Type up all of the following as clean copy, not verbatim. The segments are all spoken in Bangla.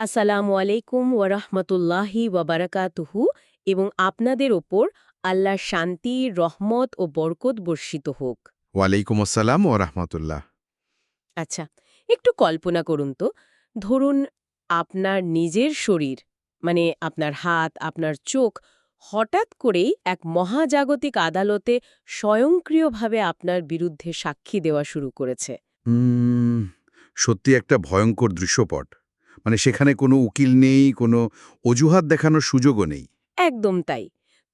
আসসালামু আলাইকুম ওয়ারাহমাতুল্লাহি ওয়াবারাকাতুহু এবং আপনাদের ওপর আল্লাহর শান্তি, রহমত ও বরকত বর্ষিত হোক। ওয়ালাইকুম আসসালাম ও রাহমাতুল্লাহ। আচ্ছা, একটু কল্পনা করুন তো, ধরুন আপনার নিজের শরীর, মানে আপনার হাত, আপনার চোখ হঠাৎ করেই এক মহাজাগতিক আদালতে স্বয়ংক্রিয়ভাবে আপনার বিরুদ্ধে সাক্ষী দেওয়া শুরু করেছে। উম, সত্যি একটা ভয়ঙ্কর দৃশ্যপট। সেখানে কোনো উকিল নেই, কোনো অজুহাত দেখানোর সুযোগও নেই। একদম তাই।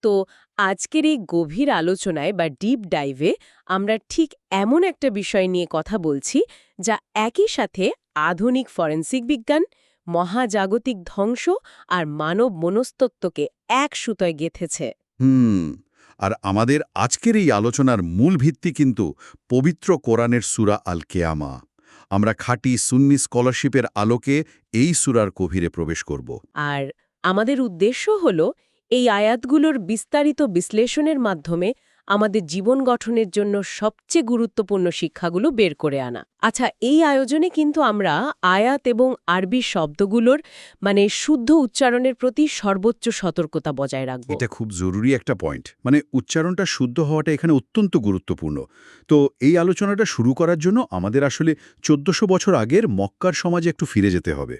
তো আজকের এই গভীর আলোচনায় বা ডিপ ডাইভে আমরা ঠিক এমন একটা বিষয় নিয়ে কথা বলছি যা একই সাথে আধুনিক ফরেনসিক বিজ্ঞান, মহাজাগতিক ধ্বংস আর মানব মনস্তত্ত্বকে এক সুতোয় গেঁথেছে। হুম। আর আমাদের আজকের এই আলোচনার মূল ভিত্তি কিন্তু পবিত্র কোরআনের সূরা আল কেয়ামা। আমরা খাঁটি সুন্নি স্কলারশিপের আলোকে এই সূরার গভীরে প্রবেশ করব। আর আমাদের উদ্দেশ্য হল এই আয়াতগুলোর বিস্তারিত বিশ্লেষণের মাধ্যমে আমাদের জীবন গঠনের জন্য সবচেয়ে গুরুত্বপূর্ণ শিক্ষাগুলো বের করে আনা। আচ্ছা, এই আয়োজনে কিন্তু আমরা আয়াত এবং আরবি শব্দগুলোর শুদ্ধ উচ্চারণের প্রতি সর্বোচ্চ সতর্কতা বজায় রাখব। এটা খুব জরুরি একটা পয়েন্ট। উচ্চারণটা শুদ্ধ হওয়াটা এখানে অত্যন্ত গুরুত্বপূর্ণ। তো এই আলোচনাটা শুরু করার জন্য আমাদের আসলে ১৪০০ বছর আগের মক্কার সমাজে একটু ফিরে যেতে হবে।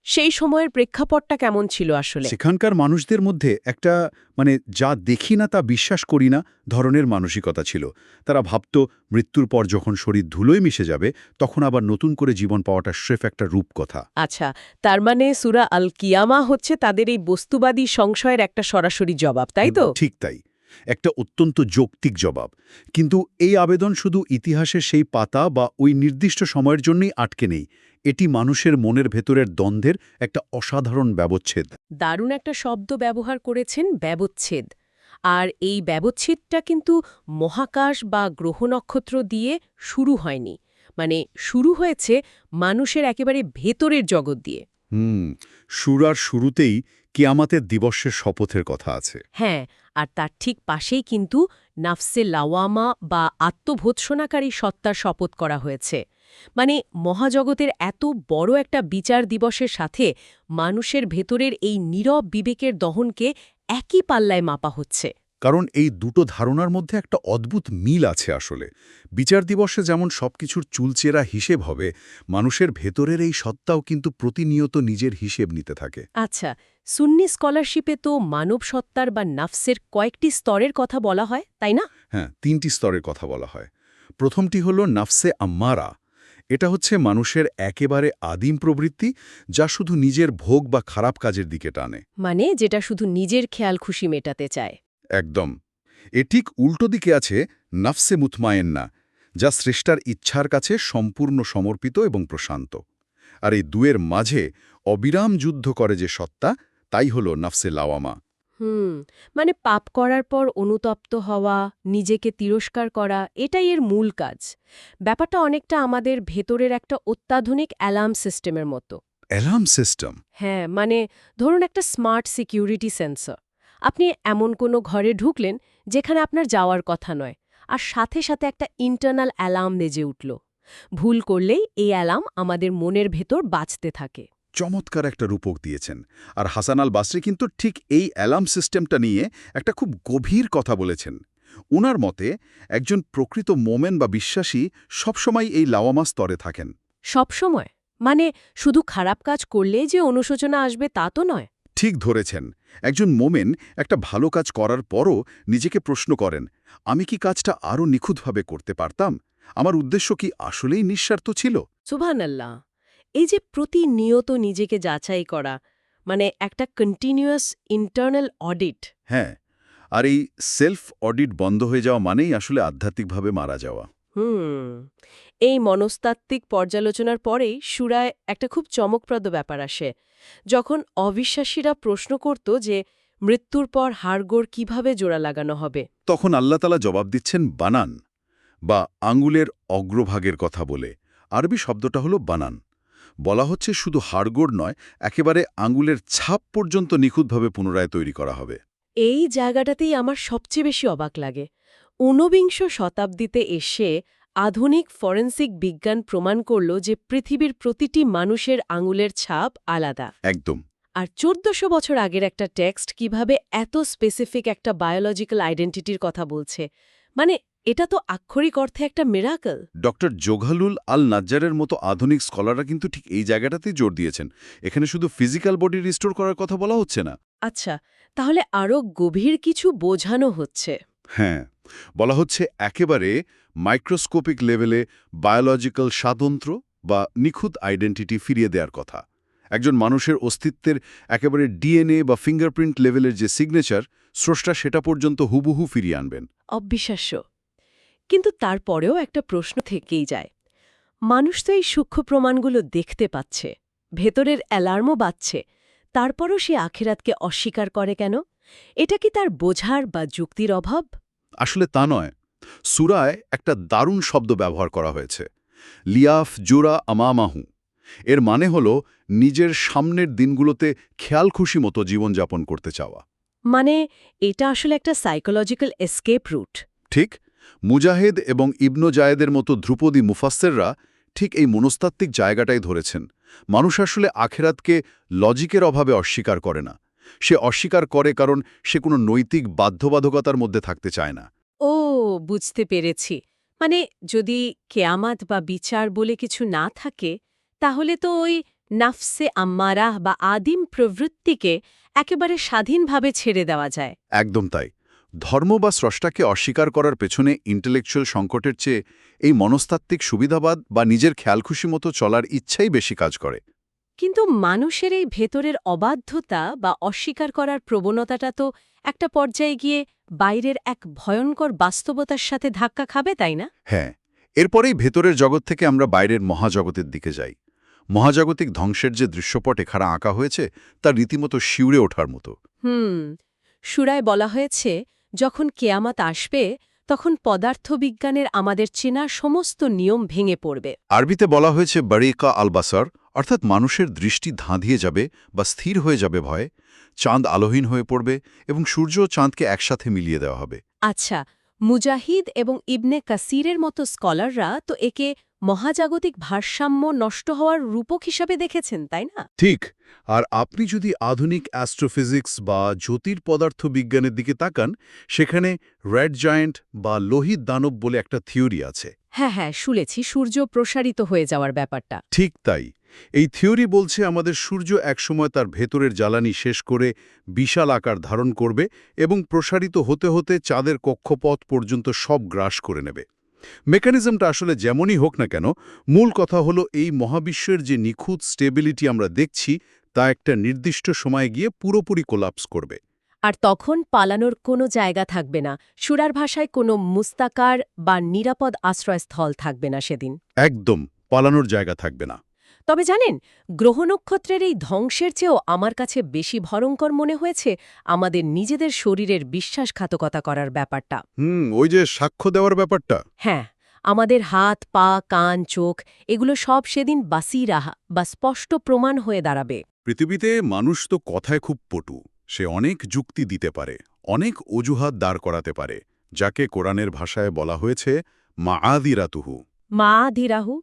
সেই সময়ের প্রেক্ষাপটটা কেমন ছিল আসলে? সেখানকার মানুষদের মধ্যে একটা যা দেখি না তা বিশ্বাস করি না ধরনের মানসিকতা ছিল। তারা ভাবত মৃত্যুর পর যখন শরীর ধুলোয় মিশে যাবে তখন আবার নতুন করে জীবন পাওয়াটা স্রেফ একটা রূপকথা। আচ্ছা, তার মানে সূরা আল কিয়ামা হচ্ছে তাদের এই বস্তুবাদী সংশয়ের একটা সরাসরি জবাব, তাই তো? ঠিক তাই। একটা অত্যন্ত যৌক্তিক জবাব। কিন্তু এই আবেদন শুধু ইতিহাসের সেই পাতা বা ওই নির্দিষ্ট সময়ের জন্যই আটকে নেই। এটি মানুষের মনের ভেতরের দ্বন্দ্বের একটা অসাধারণ ব্যবচ্ছেদ। দারুণ একটা শব্দ ব্যবহার করেছেন, ব্যবচ্ছেদ। আর এই ব্যবচ্ছেদটা কিন্তু মহাকাশ বা গ্রহ নক্ষত্র দিয়ে শুরু হয়নি। শুরু হয়েছে মানুষের একেবারে ভেতরের জগৎ দিয়ে। হুম। সূরার শুরুতেই কিয়ামতের দিবসের শপথের কথা আছে। হ্যাঁ, আর তার ঠিক পাশেই কিন্তু নাফসে লাওয়ামা বা আত্মভৎসনাকারী সত্তার শপথ করা হয়েছে। মহাজগতের এত বড় একটা বিচার দিবসের সাথে মানুষের ভেতরের এই নীরব বিবেকের দহনকে একই পাল্লায় মাপা হচ্ছে। কারণ এই দুটো ধারণার মধ্যে একটা অদ্ভুত মিল আছে আসলে। বিচার দিবসে যেমন সবকিছুর চুলচেরা হিসেব হবে, মানুষের ভেতরের এই সত্তাও কিন্তু প্রতিনিয়ত নিজের হিসেব নিতে থাকে। আচ্ছা, সুন্নি স্কলারশিপে তো মানব সত্তার বা নাফসের কয়েকটি স্তরের কথা বলা হয়, তাই না? হ্যাঁ, ৩টি স্তরের কথা বলা হয়। প্রথমটি হল নাফসে আম্মারা। এটা হচ্ছে মানুষের একেবারে আদিম প্রবৃত্তি, যা শুধু নিজের ভোগ বা খারাপ কাজের দিকে টানে। যেটা শুধু নিজের খেয়াল খুশি মেটাতে চায়। একদম। এ ঠিক উল্টো দিকে আছে নাফসে মুতমায়েন্না, যা স্রষ্টার ইচ্ছার কাছে সম্পূর্ণ সমর্পিত এবং প্রশান্ত। আর এই দুয়ের মাঝে অবিরাম যুদ্ধ করে যে সত্তা, তাই হল নাফসে লাওয়ামা। হুম, পাপ করার পর অনুতপ্ত হওয়া, নিজেকে তিরস্কার করা, এটাই এর মূল কাজ। ব্যাপারটা অনেকটা আমাদের ভেতরের একটা অত্যাধুনিক অ্যালার্ম সিস্টেমের মতো। Alarm system? হ্যাঁ, ধরুন একটা স্মার্ট সিকিউরিটি সেন্সর। আপনি এমন কোনো ঘরে ঢুকলেন যেখানে আপনার যাওয়ার কথা নয়, আর সাথে সাথে একটা ইন্টারনাল অ্যালার্ম বেজে উঠল। ভুল করলেই এই অ্যালার্ম আমাদের মনের ভেতর বাজতে থাকে। চমৎকার একটা রূপক দিয়েছেন। আর হাসান আল বাসরি কিন্তু ঠিক এই অ্যালার্ম সিস্টেমটা নিয়ে একটা খুব গভীর কথা বলেছেন। উনার মতে একজন প্রকৃত মোমেন বা বিশ্বাসী সবসময় এই লাওয়ামা স্তরে থাকেন। সবসময়? শুধু খারাপ কাজ করলেই যে অনুশোচনা আসবে তা তো নয়। ঠিক ধরেছেন। একজন মোমেন একটা ভালো কাজ করার পরও নিজেকে প্রশ্ন করেন, আমি কি কাজটা আরও নিখুঁতভাবে করতে পারতাম? আমার উদ্দেশ্য কি আসলেই নিঃস্বার্থ ছিল? সুবহানাল্লাহ! এই যে প্রতিনিয়ত নিজেকে যাচাই করা, একটা কন্টিনিউয়াস ইন্টারনাল অডিট। হ্যাঁ, আর এই সেলফ অডিট বন্ধ হয়ে যাওয়া মানেই আসলে আধ্যাত্মিকভাবে মারা যাওয়া। এই মনস্তাত্ত্বিক পর্যালোচনার পরেই সূরায় একটা খুব চমকপ্রদ ব্যাপার আসে। যখন অবিশ্বাসীরা প্রশ্ন করত যে মৃত্যুর পর হাড়গোড় কিভাবে জোড়া লাগানো হবে। তখন আল্লাহ তাআলা জবাব দিচ্ছেন বানান, বা আঙুলের অগ্রভাগের কথা বলে। আরবি শব্দটা হলো বানান। বলা হচ্ছে শুধু হাড়গোড় নয়, একেবারে আঙুলের ছাপ পর্যন্ত নিখুঁতভাবে পুনরায় তৈরি করা হবে। এই জায়গাটাতেই আমার সবচেয়ে বেশি অবাক লাগে। ঊনবিংশ শতাব্দীতে এসে আধুনিক ফরেন্সিক বিজ্ঞান প্রমাণ করল যে পৃথিবীর প্রতিটি মানুষের আঙুলের ছাপ আলাদা। একদম। আর ১৪০০ বছর আগের একটা টেক্সট কিভাবে এত স্পেসিফিক একটা বায়োলজিক্যাল আইডেন্টিটির কথা বলছে, মানে এটা তো আক্ষরিক অর্থে একটা মিরাকল। ডক্টর জোঘালুল আল নাজ্জারের মতো আধুনিক স্কলাররা কিন্তু ঠিক এই জায়গাটাতেই জোর দিয়েছেন। এখানে শুধু ফিজিক্যাল বডি রিস্টোর করার কথা বলা হচ্ছে না। আচ্ছা, তাহলে আরও গভীর কিছু বোঝানো হচ্ছে। হ্যাঁ, বলা হচ্ছে একেবারে মাইক্রোস্কোপিক লেভেলে বায়োলজিক্যাল স্বাতন্ত্র্য বা নিখুঁত আইডেন্টিটি ফিরিয়ে দেওয়ার কথা। একজন মানুষের অস্তিত্বের একেবারে ডিএনএ বা ফিঙ্গারপ্রিন্ট লেভেলের যে সিগনেচার, স্রষ্টা সেটা পর্যন্ত হুবহু ফিরিয়ে আনবেন। অবিশ্বাস্য। কিন্তু তারপরেও একটা প্রশ্ন থেকেই যায়। মানুষ তো এই সূক্ষ্ম প্রমাণগুলো দেখতে পাচ্ছে, ভেতরের অ্যালার্মও বাজছে, তারপরও সে আখিরাতকে অস্বীকার করে কেন? এটা কি তার বোঝার বা যুক্তির অভাব? আসলে তা নয়। সূরায় একটা দারুণ শব্দ ব্যবহার করা হয়েছে, লিয়াফ জুরা আমামাহু। এর মানে হল নিজের সামনের দিনগুলোতে খেয়াল খুশি মতো জীবনযাপন করতে চাওয়া। মানে এটা আসলে একটা সাইকোলজিক্যাল এসকেপ রুট। ঠিক, মুজাহিদ এবং ইবনু জায়েদের মতো ধ্রুপদী মুফাসসিররা ঠিক এই মনস্তাত্ত্বিক জায়গাটাই ধরেছেন। মানুষ আসলে আখেরাতকে লজিকের অভাবে অস্বীকার করে না। সে অস্বীকার করে কারণ সে কোনো নৈতিক বাধ্যবাধকতার মধ্যে থাকতে চায় না। ও, বুঝতে পেরেছি। মানে যদি কেয়ামাত বা বিচার বলে কিছু না থাকে, তাহলে তো ওই নাফসে আম্মারাহ বা আদিম প্রবৃত্তিকে একেবারে স্বাধীনভাবে ছেড়ে দেওয়া যায়। একদম তাই। ধর্ম বা স্রষ্টাকে অস্বীকার করার পেছনে ইন্টেলেকচুয়াল সংকটের চেয়ে এই মনস্তাত্ত্বিক সুবিধাবাদ বা নিজের খেয়ালখুশি মতো চলার ইচ্ছাই বেশি কাজ করে। কিন্তু মানুষের এই ভেতরের অবাধ্যতা বা অস্বীকার করার প্রবণতাটা তো একটা পর্যায়ে গিয়ে বাইরের এক ভয়ঙ্কর বাস্তবতার সাথে ধাক্কা খাবে, তাই না? হ্যাঁ, এরপরেই ভেতরের জগৎ থেকে আমরা বাইরের মহাজগতের দিকে যাই। মহাজাগতিক ধ্বংসের যে দৃশ্যপট এখানে আঁকা হয়েছে তা রীতিমতো শিউরে ওঠার মতো। সূরায় বলা হয়েছে, যখন কেয়ামত আসবে তখন পদার্থবিজ্ঞানের আমাদের চেনা সমস্ত নিয়ম ভেঙে পড়বে। আরবিতে বলা হয়েছে বারিকা আল বাসার, অর্থাৎ মানুষের দৃষ্টি ধাঁধিয়ে যাবে বা স্থির হয়ে যাবে ভয়ে, চাঁদ আলোহীন হয়ে পড়বে এবং সূর্য ও চাঁদকে একসাথে মিলিয়ে দেওয়া হবে। আচ্ছা, মুজাহিদ এবং ইবনে কাসিরের মতো স্কলাররা তো একে মহাজাগতিক ভারসাম্য নষ্ট হওয়ার রূপক হিসাবে দেখেছেন, তাই না? ঠিক। আর আপনি যদি আধুনিক অ্যাস্ট্রোফিজিক্স বা জ্যোতির্পদার্থবিজ্ঞানের দিকে তাকান, সেখানে রেড জায়ান্ট বা লোহিত দানব বলে একটা থিওরি আছে। হ্যাঁ, শুনেছি সূর্য প্রসারিত হয়ে যাওয়ার ব্যাপারটা। ঠিক তাই। এই থিওরি বলছে আমাদের সূর্য একসময় তার ভেতরের জ্বালানি শেষ করে বিশাল আকার ধারণ করবে এবং প্রসারিত হতে হতে চাঁদের কক্ষপথ পর্যন্ত সব গ্রাস করে নেবে। মেকানিজমটা আসলে যেমনই হোক না কেন, মূল কথা হলো এই মহাবিশ্বের যে নিখুঁত স্টেবিলিটি আমরা দেখছি তা একটা নির্দিষ্ট সময়ে গিয়ে পুরোপুরি কোলাপস করবে। আর তখন পালানোর কোনো জায়গা থাকবে না, সূরার ভাষায় কোনো মুস্তাকার বা নিরাপদ আশ্রয়স্থল থাকবে না সেদিন। একদম, পালানোর জায়গা থাকবে না। তবে জানেন, গ্রহ নক্ষত্রের এই ধ্বংসের চেয়েও আমার কাছে বেশি ভয়ঙ্কর মনে হয়েছে আমাদের নিজেদের শরীরের বিশ্বাসঘাতকতা করার ব্যাপারটা। ওই যে সাক্ষ্য দেওয়ার ব্যাপারটা। হ্যাঁ, আমাদের হাত, পা, কান, চোখ এগুলো সব সেদিন বাসিরাহা বা স্পষ্ট প্রমাণ হয়ে দাঁড়াবে। পৃথিবীতে মানুষ তো কথায় খুব পটু। সে অনেক যুক্তি দিতে পারে, অনেক অজুহাত দাঁড় করাতে পারে, যাকে কোরআনের ভাষায় বলা হয়েছে মাআযিরাতুহু। মা ধীরাহু।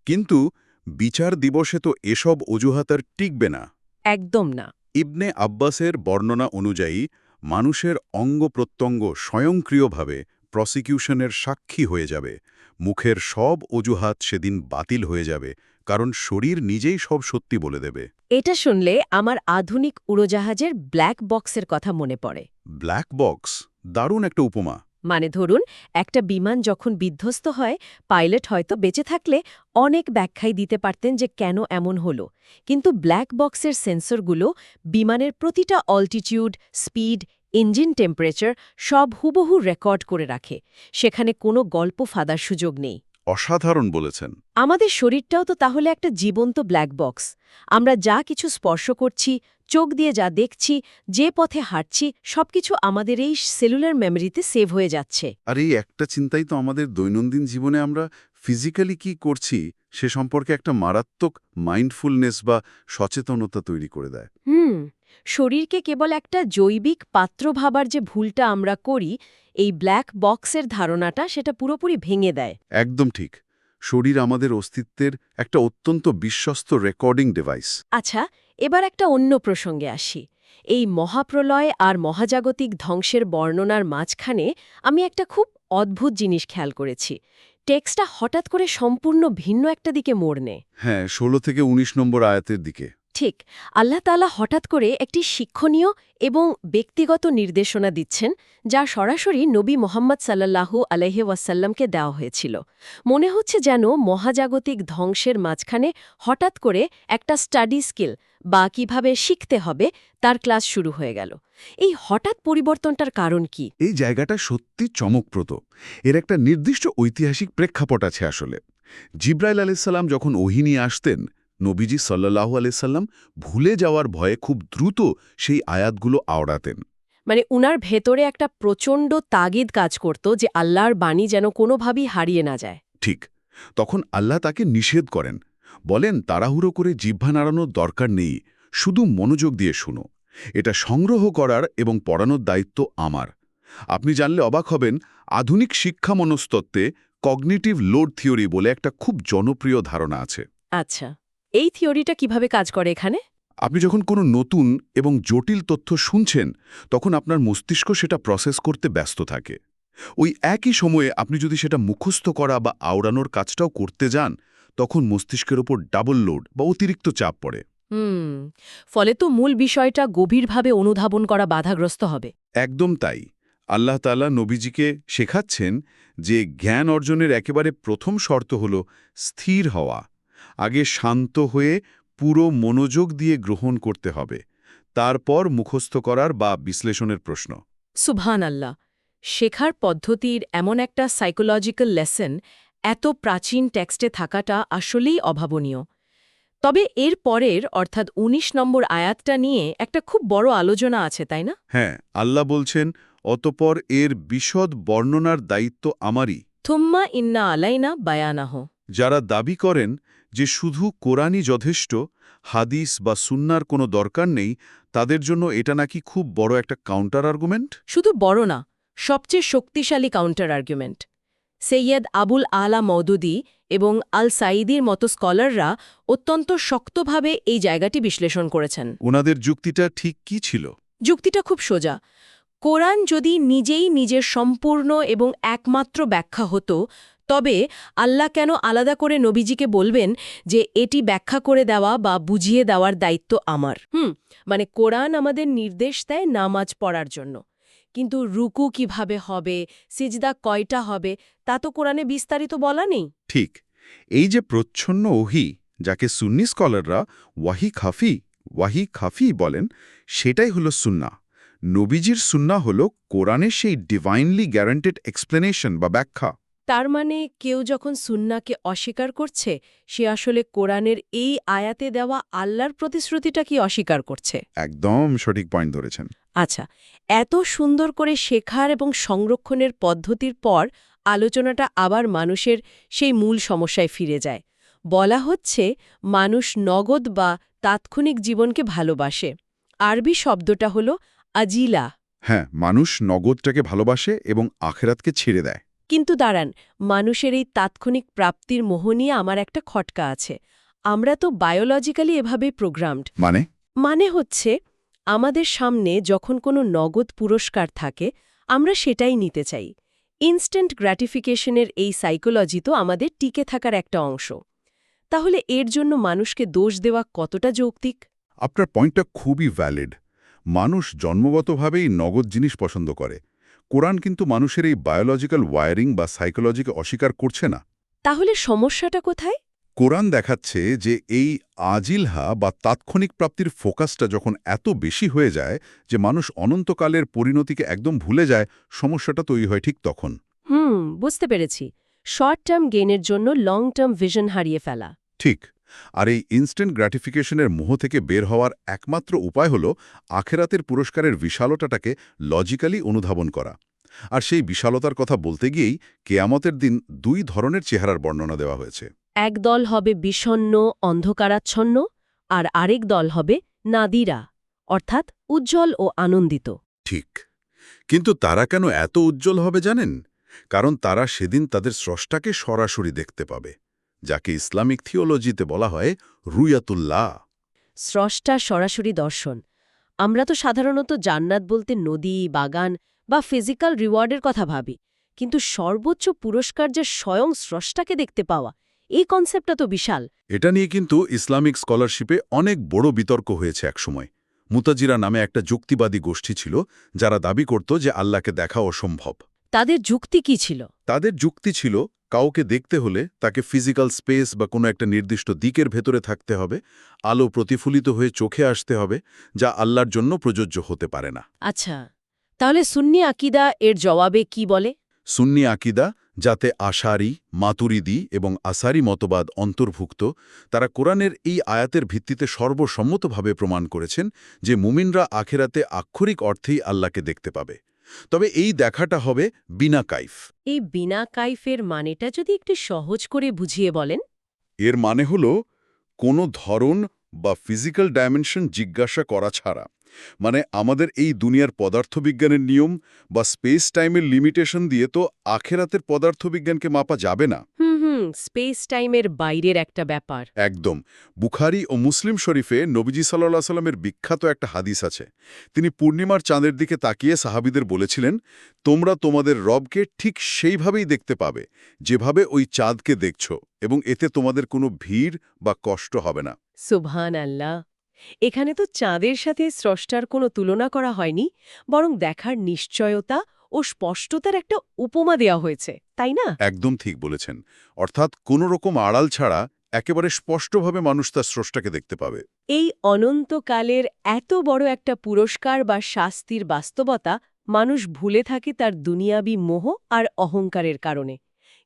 কিন্তু বিচার দিবসে তো এসব অজুহাত আর টিকবে না। একদম না। ইবনে আব্বাসের বর্ণনা অনুযায়ী মানুষের অঙ্গ-প্রত্যঙ্গ স্বয়ংক্রিয়ভাবে প্রসিকিউশনের সাক্ষী হয়ে যাবে। মুখের সব অজুহাত সেদিন বাতিল হয়ে যাবে, কারণ শরীর নিজেই সব সত্যি বলে দেবে। এটা শুনলে আমার আধুনিক উড়োজাহাজের ব্ল্যাক বক্সের কথা মনে পড়ে। ব্ল্যাক বক্স, দারুণ একটা উপমা। মানে ধরুন, একটা বিমান যখন বিধ্বস্ত হয়, পাইলট হয়তো বেঁচে থাকলে অনেক ব্যাখ্যাই দিতে পারতেন যে কেন এমন হলো, কিন্তু ব্ল্যাক বক্সের সেন্সরগুলো বিমানের প্রতিটা অল্টিটিউড, স্পিড, ইঞ্জিন টেম্পারেচার সব হুবহু রেকর্ড করে রাখে। সেখানে কোনো গল্প ফাঁদার সুযোগ নেই। অসাধারণ বলেছেন। আমাদের শরীরটাও তো তাহলে একটা জীবন্ত ব্ল্যাক বক্স। আমরা যা কিছু স্পর্শ করছি, চোখ দিয়ে যা দেখছি, যে পথে হাঁটছি, সবকিছু আমাদের এই সেলুলার মেমরিতে সেভ হয়ে যাচ্ছে। আর এই একটা চিন্তাই তো আমাদের দৈনন্দিন জীবনে আমরা ফিজিক্যালি কি করছি সে সম্পর্কে একটা মারাত্মক মাইন্ডফুলনেস বা সচেতনতা তৈরি করে দেয়। শরীরকে কেবল একটা জৈবিক পাত্র ভাবার যে ভুলটা আমরা করি, এই ব্ল্যাক বক্সের ধারণাটা সেটা পুরোপুরি ভেঙে দেয়। একদম ঠিক। শরীর আমাদের অস্তিত্বের একটা অত্যন্ত বিশ্বস্ত রেকর্ডিং ডিভাইস। আচ্ছা, এবার একটা অন্য প্রসঙ্গে আসি। এই মহাপ্রলয় আর মহাজাগতিক ধ্বংসের বর্ণনার মাঝখানে আমি একটা খুব অদ্ভুত জিনিস খেয়াল করেছি। টেক্সটটা হঠাৎ করে সম্পূর্ণ ভিন্ন একটা দিকে মোড় নেয়। হ্যাঁ, ১৬ থেকে ১৯ নম্বর আয়াতের দিকে। ঠিক, আল্লাহ তাআলা হঠাৎ করে একটি শিক্ষণীয় এবং ব্যক্তিগত নির্দেশনা দিচ্ছেন, যা সরাসরি নবী মোহাম্মদ সাল্লাল্লাহু আলাইহি ওয়াসাল্লামকে দেওয়া হয়েছিল। মনে হচ্ছে যেন মহাজাগতিক ধ্বংসের মাঝখানে হঠাৎ করে একটা স্টাডি স্কিল বা কিভাবে শিখতে হবে তার ক্লাস শুরু হয়ে গেল। এই হঠাৎ পরিবর্তনটার কারণ কি? এই জায়গাটা সত্যি চমকপ্রদ। এর একটা নির্দিষ্ট ঐতিহাসিক প্রেক্ষাপট আছে আসলে। জিব্রাইল আলাইসাল্লাম যখন ওহী নিয়ে আসতেন, নবীজি সাল্লাল্লাহু আলাইসাল্লাম ভুলে যাওয়ার ভয়ে খুব দ্রুত সেই আয়াতগুলো আওড়াতেন। মানে উনার ভেতরে একটা প্রচণ্ড তাগিদ কাজ করত যে আল্লাহর বাণী যেন কোনোভাবেই হারিয়ে না যায়। ঠিক। তখন আল্লাহ তাকে নিষেধ করেন, বলেন তাড়াহুড়ো করে জিহ্বা নাড়ানোর দরকার নেই, শুধু মনোযোগ দিয়ে শুনো। এটা সংগ্রহ করার এবং পড়ানোর দায়িত্ব আমার। আপনি জানলে অবাক হবেন, আধুনিক শিক্ষা মনস্তত্ত্বে কগনিটিভ লোড থিওরি বলে একটা খুব জনপ্রিয় ধারণা আছে। আচ্ছা, এই থিওরিটা কিভাবে কাজ করে এখানে? আপনি যখন কোনো নতুন এবং জটিল তথ্য শুনছেন, তখন আপনার মস্তিষ্ক সেটা প্রসেস করতে ব্যস্ত থাকে। ওই একই সময়ে আপনি যদি সেটা মুখস্থ করা বা আওড়ানোর কাজটাও করতে যান, তখন মস্তিষ্কের ওপর ডাবল লোড বা অতিরিক্ত চাপ পড়ে। ফলে তো মূল বিষয়টা গভীরভাবে অনুধাবন করা বাধাগ্রস্ত হবে। একদম তাই। আল্লাহ তাআলা নবীজিকে শেখাচ্ছেন যে জ্ঞান অর্জনের একেবারে প্রথম শর্ত হল স্থির হওয়া। আগে শান্ত হয়ে পুরো মনোযোগ দিয়ে গ্রহণ করতে হবে, তারপর মুখস্থ করার বা বিশ্লেষণের প্রশ্ন। সুবহানাল্লাহ, শেখার পদ্ধতির এমন একটা সাইকোলজিক্যাল লেসন এত প্রাচীন টেক্সটে থাকাটা আসলেই অভাবনীয়। তবে এর পরের অর্থাৎ ১৯ নম্বর আয়াতটা নিয়ে একটা খুব বড় আলোচনা আছে, তাই না? হ্যাঁ, আল্লাহ বলছেন, অতঃপর এর বিশদ বর্ণনার দায়িত্ব আমারই। থুম্মা ইন্না আলাইনা বায়ানাহ। যারা দাবি করেন যে শুধু কোরআনই যথেষ্ট, হাদিস বা সুন্নার কোনো দরকার নেই, তাদের জন্য এটা নাকি খুব বড় একটা কাউন্টার আর্গুমেন্ট। শুধু বড় না, সবচেয়ে শক্তিশালী কাউন্টার আর্গুমেন্ট। সৈয়দ আবুল আলা মওদুদি এবং আল সাঈদীর মতো স্কলাররা অত্যন্ত শক্তভাবে এই জায়গাটি বিশ্লেষণ করেছেন। ওনাদের যুক্তিটা ঠিক কি ছিল? যুক্তিটা খুব সোজা। কোরআন যদি নিজেই নিজের সম্পূর্ণ এবং একমাত্র ব্যাখ্যা হতো, তবে আল্লাহ কেন আলাদা করে নবীজিকে বলবেন যে এটি ব্যাখ্যা করে দেওয়া বা বুঝিয়ে দেওয়ার দায়িত্ব আমার? মানে কোরআন আমাদের নির্দেশ দেয় নামাজ পড়ার জন্য, কিন্তু রুকু কিভাবে হবে, সিজদা কয়টা হবে, তা তো কোরআনে বিস্তারিত বলা নেই। ঠিক। এই যে প্রচ্ছন্ন ওহী, যাকে সুন্নি স্কলাররা ওয়াহি খাফি বলেন, সেটাই হলো সুন্নাহ। নবীজির সুন্নাহ হল কোরআনের সেই ডিভাইনলি গ্যারান্টেড এক্সপ্লেনেশন বা ব্যাখ্যা। তার মানে কেউ যখন সুন্নাহকে অস্বীকার করছে, সে আসলে কোরআনের এই আয়াতে দেওয়া আল্লাহর প্রতিশ্রুতিটা কি অস্বীকার করছে? একদম সঠিক পয়েন্ট ধরেছেন। আচ্ছা, এত সুন্দর করে শেখার এবং সংরক্ষণের পদ্ধতির পর আলোচনাটা আবার মানুষের সেই মূল সমস্যায় ফিরে যায়। বলা হচ্ছে মানুষ নগদ বা তাৎক্ষণিক জীবনকে ভালোবাসে। আরবি শব্দটা হলো আজিলা। হ্যাঁ, মানুষ নগদটাকে ভালোবাসে এবং আখেরাতকে ছেড়ে দেয়। কিন্তু দাঁড়ান, মানুষের এই তাৎক্ষণিক প্রাপ্তির মোহ নিয়ে আমার একটা খটকা আছে। আমরা তো বায়োলজিক্যালি এভাবেই প্রোগ্রামড। মানে হচ্ছে, আমাদের সামনে যখন কোনো নগদ পুরস্কার থাকে, আমরা সেটাই নিতে চাই। ইনস্ট্যান্ট গ্র্যাটিফিকেশনের এই সাইকোলজি তো আমাদের টিকে থাকার একটা অংশ। তাহলে এর জন্য মানুষকে দোষ দেওয়া কতটা যৌক্তিক? আপনার পয়েন্টটা খুবই ভ্যালিড। মানুষ জন্মগতভাবেই নগদ জিনিস পছন্দ করে। কোরআন কিন্তু মানুষের এই বায়োলজিক্যাল ওয়ারিং বা সাইকোলজিকে অস্বীকার করছে না। তাহলে সমস্যাটা কোথায়? কোরআন দেখাচ্ছে যে এই আজিলহা বা তাৎক্ষণিক প্রাপ্তির ফোকাসটা যখন এত বেশি হয়ে যায় যে মানুষ অনন্তকালের পরিণতিকে একদম ভুলে যায়, সমস্যাটা তৈরি হয় ঠিক তখন। বুঝতে পেরেছি। শর্ট টার্ম গেইনের জন্য লং টার্ম ভিশন হারিয়ে ফেলা। ঠিক। আর এই ইনস্ট্যান্ট গ্র্যাটিফিকেশনের মোহ থেকে বের হওয়ার একমাত্র উপায় হল আখেরাতের পুরস্কারের বিশালতাটাকে লজিক্যালি অনুধাবন করা। আর সেই বিশালতার কথা বলতে গিয়েই কেয়ামতের দিন দুই ধরনের চেহারার বর্ণনা দেওয়া হয়েছে। এক দল হবে বিষণ্ণ অন্ধকারাচ্ছন্ন আর আরেক দল হবে নাদিরা অর্থাৎ উজ্জ্বল ও আনন্দিত। ঠিক। কিন্তু তারা কেন এত উজ্জ্বল হবে জানেন? কারণ তারা সেদিন তাদের স্রষ্টাকে সরাসরি দেখতে পাবে, যাকে ইসলামিক থিওলজিতে বলা হয় রুয়াতুল্লাহ। স্রষ্টা সরাসরি দর্শন। আমরা তো সাধারণত জান্নাত বলতে নদী বাগান বা ফিজিক্যাল রিওয়ার্ডের কথা ভাবি, কিন্তু সর্বোচ্চ পুরস্কার যে স্বয়ং স্রষ্টাকে দেখতে পাওয়া, এই কনসেপ্টটা তো বিশাল। এটা নিয়ে কিন্তু ইসলামিক স্কলারশিপে অনেক বড় বিতর্ক হয়েছে একসময়। মুতাজিরা নামে একটা যুক্তিবাদী গোষ্ঠী ছিল, যারা দাবি করত যে আল্লাহকে দেখা অসম্ভব। তাদের যুক্তি কি ছিল? তাদের যুক্তি ছিল, কাউকে দেখতে হলে তাকে ফিজিক্যাল স্পেস বা কোনো একটা নির্দিষ্ট দিকের ভেতরে থাকতে হবে, আলো প্রতিফলিত হয়ে চোখে আসতে হবে, যা আল্লাহর জন্য প্রযোজ্য হতে পারে না। আচ্ছা, তাহলে সুন্নি আকিদা এর জবাবে কি বলে? সুন্নি আকিদা, যাতে আশারি, মাতুরিদি এবং আসারি মতবাদ অন্তর্ভুক্ত, তারা কোরআনের এই আয়াতের ভিত্তিতে সর্বসম্মতভাবে প্রমাণ করেছেন যে মুমিনরা আখেরাতে আক্ষরিক অর্থেই আল্লাহকে দেখতে পাবে। তবে এই দেখাটা হবে বিনা কাইফ। এই বিনা কাইফের মানেটা যদি একটু সহজ করে বুঝিয়ে বলেন। এর মানে হল কোনো ধরন বা ফিজিক্যাল ডাইমেনশন জিজ্ঞাসা করা ছাড়া, মানে আমাদের এই দুনিয়ার পদার্থবিজ্ঞানের নিয়ম বা স্পেস টাইমের লিমিটেশন দিয়ে তো আখেরাতের পদার্থবিজ্ঞানকে মাপা যাবে না। স্পেস টাইমের বাইরের একটা ব্যাপার। একদম। বুখারী ও মুসলিম শরীফে নবীজি সাল্লাল্লাহু আলাইহি সাল্লামের বিখ্যাত একটা হাদিস আছে। তিনি পূর্ণিমার চাঁদের দিকে তাকিয়ে সাহাবীদের বলেছিলেন, তোমরা তোমাদের রবকে ঠিক সেইভাবেই দেখতে পাবে যেভাবে ওই চাঁদকে দেখছ, এবং এতে তোমাদের কোনো ভিড় বা কষ্ট হবে না। সুবহান আল্লাহ। এখানে তো চাঁদের সাথে স্রষ্টার কোনো তুলনা করা হয়নি, বরং দেখার নিশ্চয়তা ও স্পষ্টতার একটা উপমা দেওয়া হয়েছে, তাই না? একদম ঠিক বলেছেন। অর্থাৎ কোনো রকম আড়াল ছাড়া একেবারে স্পষ্টভাবে মানুষ তার স্রষ্টাকে দেখতে পাবে। এই অনন্তকালের এত বড় একটা পুরস্কার বা শাস্তির বাস্তবতা মানুষ ভুলে থাকে তার দুনিয়াবি মোহ আর অহংকারের কারণে।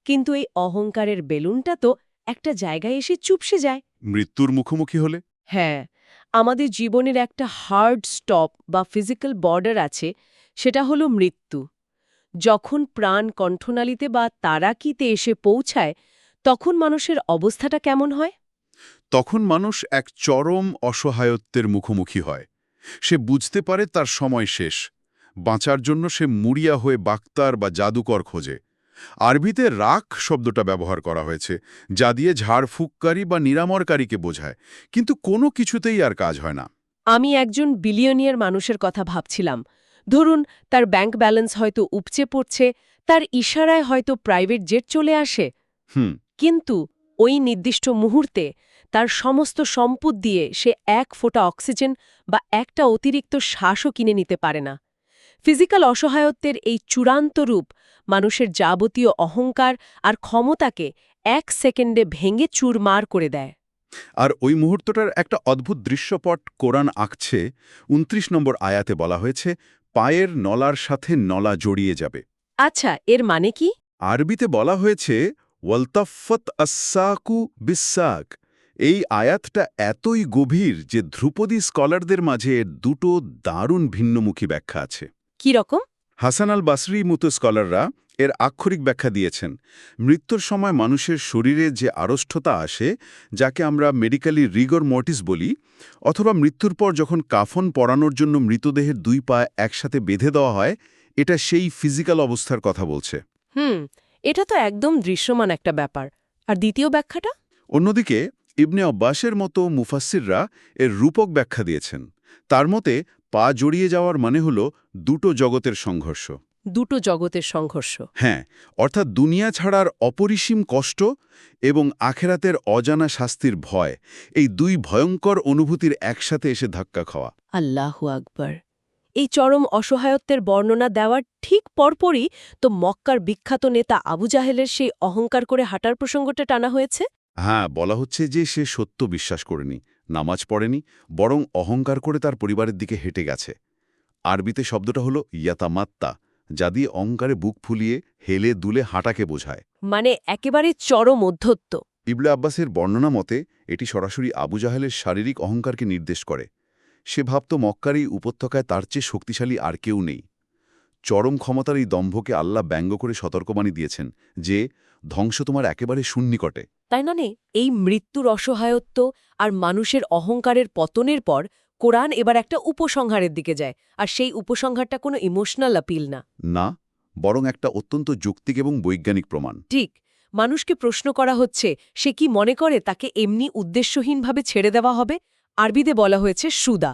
কিন্তু এই অহংকারের বেলুনটা তো একটা জায়গায় এসে চুপসে যায়। মৃত্যুর মুখোমুখি হলে। হ্যাঁ, আমাদের জীবনের একটা হার্ড স্টপ বা ফিজিক্যাল বর্ডার আছে, সেটা হলো মৃত্যু। যখন প্রাণ কণ্ঠনালীতে বা তারাকিতে এসে পৌঁছায়, তখন মানুষের অবস্থাটা কেমন হয়? তখন মানুষ এক চরম অসহায়ত্বের মুখোমুখি হয়। সে বুঝতে পারে তার সময় শেষ। বাঁচার জন্য সে মুড়িয়া হয়ে বাক্তার বা জাদুকর খোঁজে। আরবিতে রাখ শব্দটা ব্যবহার করা হয়েছে, যা দিয়ে ঝাড়ফুঁককারী বা নিরামরকারীকে বোঝায়, কিন্তু কোনো কিছুতেই আর কাজ হয় না। আমি একজন বিলিয়নিয়ার মানুষের কথা ভাবছিলাম। ধরুন, তার ব্যাংক ব্যালেন্স হয়তো উপচে পড়ছে, তার ইশারায় হয়তো প্রাইভেট জেট চলে আসে, হুম। কিন্তু ওই নির্দিষ্ট মুহূর্তে তার সমস্ত সম্পদ দিয়ে সে এক ফোঁটা অক্সিজেন বা একটা অতিরিক্ত শ্বাসও কিনে নিতে পারে না। ফিজিক্যাল অসহায়ত্বের এই চূড়ান্ত রূপ মানুষের যাবতীয় অহংকার আর ক্ষমতাকে এক সেকেন্ডে ভেঙে চুরমার করে দেয়। আর ওই মুহূর্তটার একটা অদ্ভুত দৃশ্যপট কোরআন আঁকছে। ২৯ নম্বর আয়াতে বলা হয়েছে, পায়ের নলার সাথে নলা জড়িয়ে যাবে। আচ্ছা, এর মানে কি? আরবিতে বলা হয়েছে ওয়ালতাফত আসাকু বিসাক। এই আয়াতটা এতই গভীর যে ধ্রুপদী স্কলারদের মাঝে এর দুটো দারুণ ভিন্নমুখী ব্যাখ্যা আছে। কি রকম? হাসান আল বাসরি মতো স্কলাররা এর আক্ষরিক ব্যাখ্যা দিয়েছেন। মৃত্যুর সময় মানুষের শরীরে যে আড়ষ্ঠতা আসে, যাকে আমরা মেডিকেলি রিগর মর্টিস বলি, অথবা মৃত্যুর পর যখন কাফন পরানোর জন্য মৃতদেহের দুই পা একসাথে বেঁধে দেওয়া হয়, এটা সেই ফিজিক্যাল অবস্থার কথা বলছে। এটা তো একদম দৃশ্যমান একটা ব্যাপার। আর দ্বিতীয় ব্যাখ্যাটা? অন্যদিকে ইবনে আব্বাসের মতো মুফাসসিররা এর রূপক ব্যাখ্যা দিয়েছেন। তার মতে পা জড়িয়ে যাওয়ার মানে হল দুটো জগতের সংঘর্ষ। দুটো জগতের সংঘর্ষ। হ্যাঁ, অর্থাৎ দুনিয়া ছাড়ার অপরিসীম কষ্ট এবং আখেরাতের অজানা শাস্তির ভয়, এই দুই ভয়ঙ্কর অনুভূতির একসাথে এসে ধাক্কা খাওয়া। আল্লাহু আকবার। এই চরম অসহায়ত্বের বর্ণনা দেওয়ার ঠিক পরপরই তো মক্কার বিখ্যাত নেতা আবু জাহেলের সেই অহংকার করে হাঁটার প্রসঙ্গটা টানা হয়েছে। হ্যাঁ, বলা হচ্ছে যে সে সত্য বিশ্বাস করেনি, নামাজ পড়েনি, বরং অহংকার করে তার পরিবারের দিকে হেঁটে গেছে। আরবিতে শব্দটা হলো ইয়াতামাত্তা, যা দিয়ে অহংকারে বুক ফুলিয়ে হেলে দুলে হাঁটাকে বোঝায়। মানে একেবারে চরম অধ্যত্ব। ইবনে আব্বাসের বর্ণনা মতে এটি সরাসরি আবু জাহেলের শারীরিক অহংকারকে নির্দেশ করে। সে ভাবত মক্কার এই উপত্যকায় তার চেয়ে শক্তিশালী আর কেউ নেই। চরম ক্ষমতার এই দম্ভকে আল্লাহ ব্যঙ্গ করে সতর্কবাণী দিয়েছেন যে ধ্বংস তোমার একেবারে সুন্নিকটে। তাই না? এই মৃত্যুর অসহায়ত্ব আর মানুষের অহংকারের পতনের পর কোরআন এবার একটা উপসংহারের দিকে যায়, আর সেই উপসংহারটা কোনো ইমোশনাল আপিল না। না, বরং একটা অত্যন্ত যৌক্তিক এবং বৈজ্ঞানিক প্রমাণ। ঠিক, মানুষকে প্রশ্ন করা হচ্ছে সে কি মনে করে তাকে এমনি উদ্দেশ্যহীনভাবে ছেড়ে দেওয়া হবে। আরবিতে বলা হয়েছে সুদা।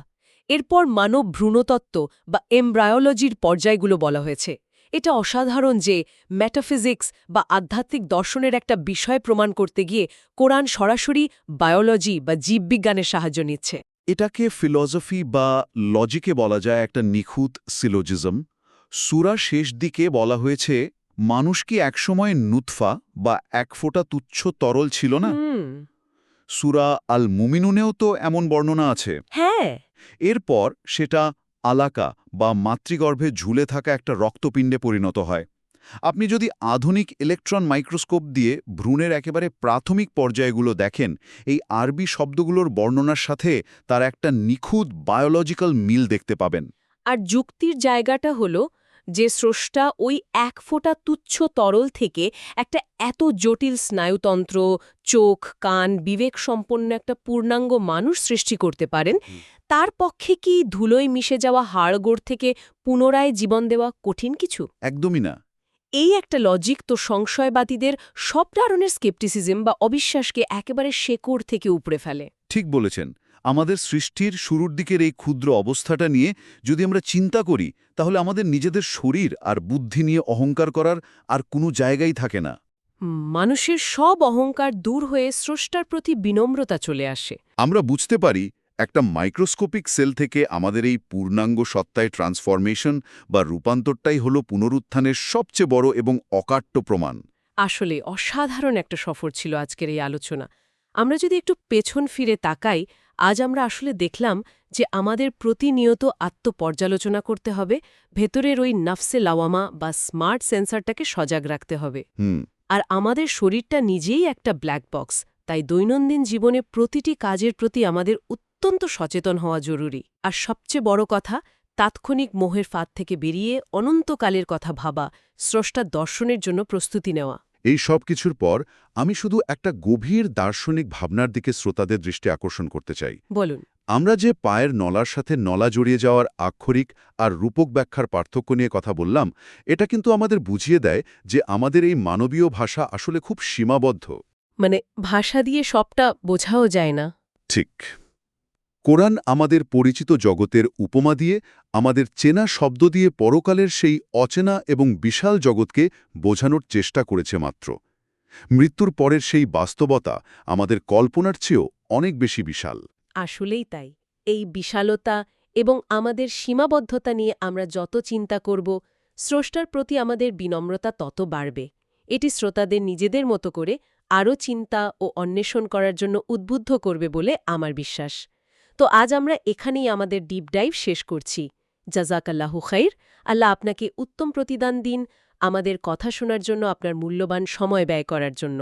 এরপর মানব ভ্রূণতত্ত্ব বা এমব্রায়োলজির পর্যায়গুলো বলা হয়েছে। এটা অসাধারণ যে মেটাফিজিক্স বা আধ্যাত্মিক দর্শনের একটা বিষয় প্রমাণ করতে গিয়ে কোরআন সরাসরি বায়োলজি বা জীববিজ্ঞানের সাহায্য নিচ্ছে। এটাকে ফিলসফি বা লজিকে বলা যায় একটা নিখুঁত সিলোজিজম। সূরা শেষ দিকে বলা হয়েছে, মানুষ কি একসময় নুতফা বা এক ফোঁটা তুচ্ছ তরল ছিল না? সূরা আল মুমিনুনেও তো এমন বর্ণনা আছে। হ্যাঁ, এরপর সেটা আলাকা বা মাতৃগর্ভে ঝুলে থাকা একটা রক্তপিণ্ডে পরিণত হয়। আপনি যদি আধুনিক ইলেকট্রন মাইক্রোস্কোপ দিয়ে ভ্রূণের একেবারে প্রাথমিক পর্যায়গুলো দেখেন, এই আরবি শব্দগুলোর বর্ণনার সাথে তার একটা নিখুঁত বায়োলজিক্যাল মিল দেখতে পাবেন। আর যুক্তির জায়গাটা হলো যে স্রষ্টা ওই এক ফোঁটা তুচ্ছ তরল থেকে একটা এত জটিল স্নায়ুতন্ত্র, চোখ, কান, বিবেক সম্পন্ন একটা পূর্ণাঙ্গ মানুষ সৃষ্টি করতে পারেন, তার পক্ষে কি ধুলোয় মিশে যাওয়া হাড়গোড় থেকে পুনরায় জীবন দেওয়া কঠিন কিছু? একদমই না। এই একটা লজিক তো সংশয়বাদীদের সব ধরনের স্কেপটিসিজম বা অবিশ্বাসকে একেবারে শেকড় থেকে উপড়ে ফেলে। ঠিক বলেছেন। আমাদের সৃষ্টির শুরুর দিকের এই ক্ষুদ্র অবস্থাটা নিয়ে যদি আমরা চিন্তা করি, তাহলে আমাদের নিজেদের শরীর আর বুদ্ধি নিয়ে অহংকার করার আর কোনো জায়গাই থাকে না। মানুষের সব অহংকার দূর হয়ে স্রষ্টার প্রতি বিনম্রতা চলে আসে। আমরা বুঝতে পারি একটা মাইক্রোস্কোপিক সেল থেকে আমাদের এই পূর্ণাঙ্গ সত্তায় ট্রান্সফরমেশন বা রূপান্তরটাই হলো পুনরুত্থানের সবচেয়ে বড় এবং অকাট্য প্রমাণ। আসলে অসাধারণ একটা সফর ছিল আজকের এই আলোচনা। আমরা যদি একটু পেছন ফিরে তাকাই, আজ আমরা আসলে দেখলাম যে আমাদের প্রতিনিয়ত আত্মপর্যালোচনা করতে হবে, ভেতরের ওই নফসে লাওয়ামা বা স্মার্ট সেন্সারটাকে সজাগ রাখতে হবে। আর আমাদের শরীরটা নিজেই একটা ব্ল্যাক বক্স, তাই দৈনন্দিন জীবনে প্রতিটি কাজের প্রতি আমাদের অত্যন্ত সচেতন হওয়া জরুরি। আর সবচেয়ে বড় কথা, তাৎক্ষণিক মোহের ফাঁদ থেকে বেরিয়ে অনন্তকালের কথা ভাবা, স্রষ্টার দর্শনের জন্য প্রস্তুতি নেওয়া। এই সব কিছুর পর আমি শুধু একটা গভীর দার্শনিক ভাবনার দিকে শ্রোতাদের দৃষ্টি আকর্ষণ করতে চাই। বলুন। আমরা যে পায়ের নলার সাথে নলা জড়িয়ে যাওয়ার আক্ষরিক আর রূপক ব্যাখ্যার পার্থক্য নিয়ে কথা বললাম, এটা কিন্তু আমাদের বুঝিয়ে দেয় যে আমাদের এই মানবীয় ভাষা আসলে খুব সীমাবদ্ধ। মানে ভাষা দিয়ে সবটা বোঝাও যায় না। ঠিক। কোরআন আমাদের পরিচিত জগতের উপমা দিয়ে, আমাদের চেনা শব্দ দিয়ে পরকালের সেই অচেনা এবং বিশাল জগৎকে বোঝানোর চেষ্টা করেছে মাত্র। মৃত্যুর পরের সেই বাস্তবতা আমাদের কল্পনার চেয়েও অনেক বেশি বিশাল। আসলেই তাই। এই বিশালতা এবং আমাদের সীমাবদ্ধতা নিয়ে আমরা যত চিন্তা করব, স্রষ্টার প্রতি আমাদের বিনম্রতা তত বাড়বে। এটি শ্রোতাদের নিজেদের মতো করে আরও চিন্তা ও অন্বেষণ করার জন্য উদ্বুদ্ধ করবে বলে আমার বিশ্বাস। তো আজ আমরা এখানেই আমাদের ডিপ ডাইভ শেষ করছি। জাযাকাল্লাহু খাইর। আল্লাহ আপনাকে উত্তম প্রতিদান দিন আমাদের কথা শোনার জন্য, আপনার মূল্যবান সময় ব্যয় করার জন্য।